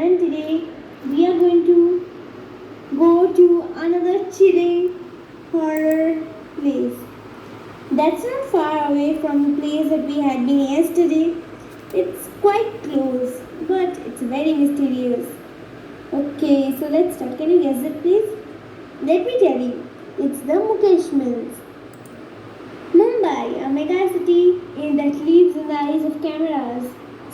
and today we are going to go to another chilling horror place. That's not far away from the place that we had been yesterday. It's quite close, but it's very mysterious. Okay, so let's start. Can you guess it, please? Let me tell you, it's the Mukesh Mills. Mumbai, a megacity that lives in the eyes of cameras,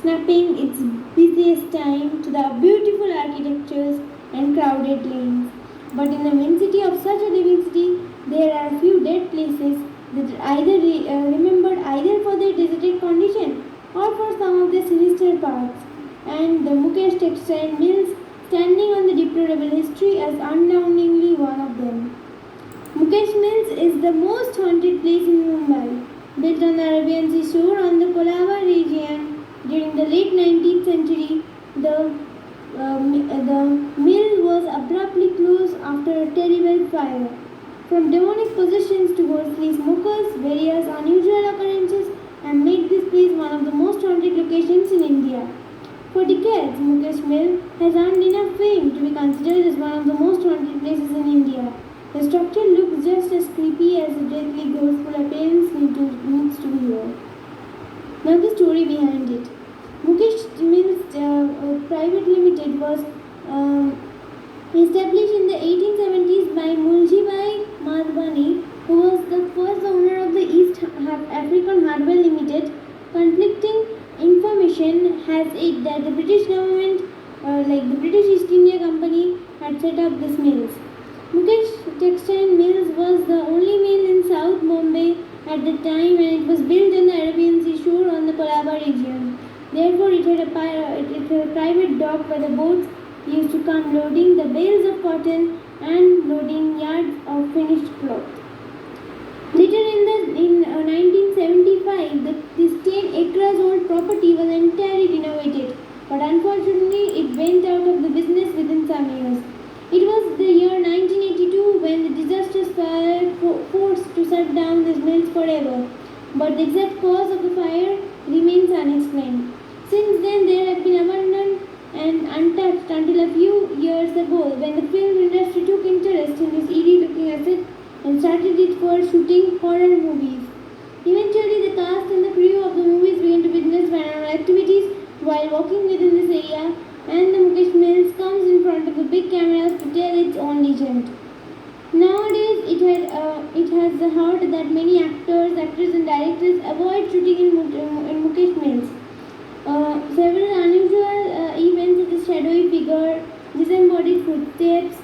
snapping its busiest time to the beautiful architectures and crowded lanes. But in the immensity of such a living city, there are a few dead places that are either remembered either for their deserted condition or for some of their sinister parts. And the Mukesh Textile Mills, standing on the deplorable history, as undoubtedly one of them. Mukesh Mills is the most haunted place in Mumbai. Built on the Arabian Sea shore on the Colaba region during the late 19th century, the mill was abruptly closed after a terrible fire. From demonic possessions to ghostly smokers, various unusual occurrences have made this place one of the most haunted locations in India. For decades, Mukesh Mill has earned enough fame to be considered as one of the most haunted places in India. The structure looks just as creepy as the deadly ghostful appearance needs to be here. Now the story behind it. Mukesh Mills Private Limited was established in the 1870s by Muljibai Madhvani, who was the first owner of the East African Hardware Limited. Conflicting information has it that the British government, like the British East India Company, had set up these mills. Mukesh Textile Mills was the only mill in South Bombay at the time, and it was built on the Arabian Sea shore on the Colaba region. Therefore, it had a private dock where the boats used to come loading the bales of cotton and loading yards of finished cloth. Later in 1975, this 10 acres old property was entirely renovated, but unfortunately, it went out of the business within some years. It was the year 1982 when the disastrous fire forced to shut down these mills forever, but the exact cause of the fire remains unexplained. Since then, they have been abandoned and untouched until a few years ago when the film industry took interest in this eerie-looking asset and started it for shooting horror movies. Eventually, the cast and the crew of the movies began to witness paranormal activities while walking within this area, and the Mukesh Mills comes in front of the big cameras to tell its own legend. Nowadays, it has the heart that many actors, and directors avoid shooting in Mukesh Mills. Several unusual events such as shadowy figure, disembodied footsteps,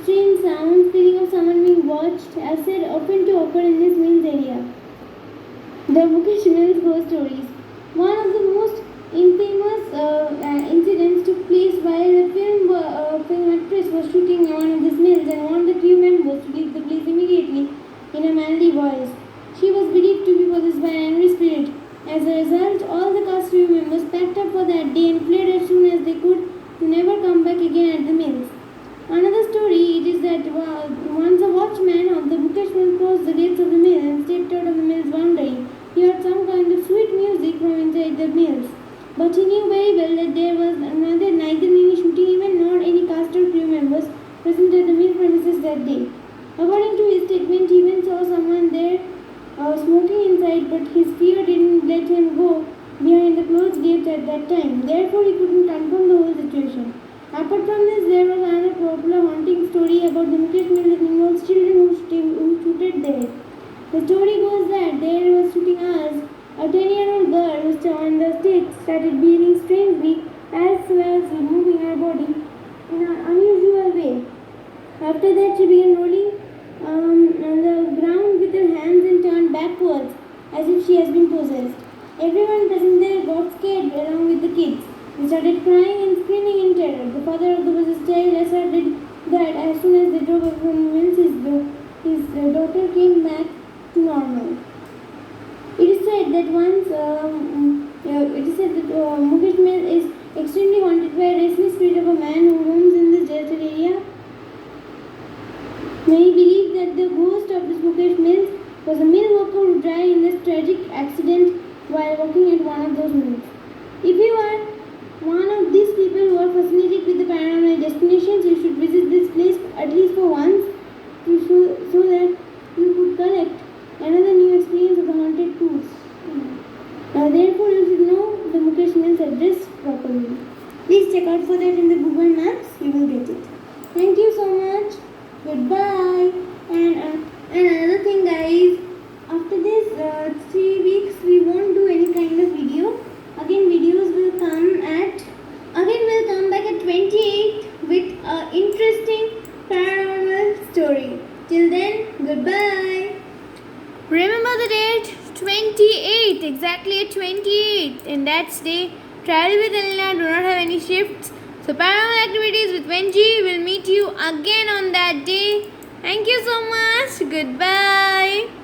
strange sounds, feeling of someone being watched, are said often to occur in this Mills area. The Mukesh Mills ghost stories. One of the most infamous incidents took place while the film actress was shooting one of these mills and warned the crew members to leave the place immediately in a manly voice. She was believed to be possessed by an angry spirit. As a result, all the cast crew members packed up for that day and fled as soon as they could to never come back again at the mills. Another story it is that once a watchman of the Mukesh Mill closed the gates of the mill and stepped out of the mill's boundary. He heard some kind of sweet music from inside the mills. But he knew very well that there was neither any shooting event nor any cast or crew members present at the mill premises that day. According to his statement, he even saw someone there smoking inside, but his fear didn't let him go behind the closed gates at that time. Therefore, he couldn't confirm the whole situation. Apart from this, there was another popular haunting story about the Mukesh Mill that involves children who shooted there. The story goes that there was shooting hours. A 10-year-old girl who was on the stage started behaving strangely as well as moving her body in an unusual way. After that, she began rolling on the ground with her hands and turned backwards as if she has been possessed. Everyone present there got scared along with the kids. They started crying and screaming in terror. The father of the possessed child asserted that as soon as they drove away from the mills, his daughter came back to normal. It is said that Mukesh Mill is extremely haunted by a restless spirit of a man who roams in this deserted area. Many believe that the ghost of this Mukesh Mills was a mill worker who died in this tragic accident while working at one of those mills. If you are one of these people who are fascinated with the paranormal destinations, you should visit this place at least for once so that you could collect another new experience of the haunted tours. Therefore, you should know the Mukesh Mills address properly. Please check out for that in the Google Maps. You will get it. Thank you so much. Goodbye. And another thing, guys. After this 3 weeks, we won't do any kind of video. Again, videos will come back at 28th with an interesting paranormal story. Till then, goodbye. Remember the date? 28th, exactly at 28th. And that's day. Travel with Elena, do not have any shifts. So paranormal activities with Benji will meet you again on that day. Thank you so much. Goodbye.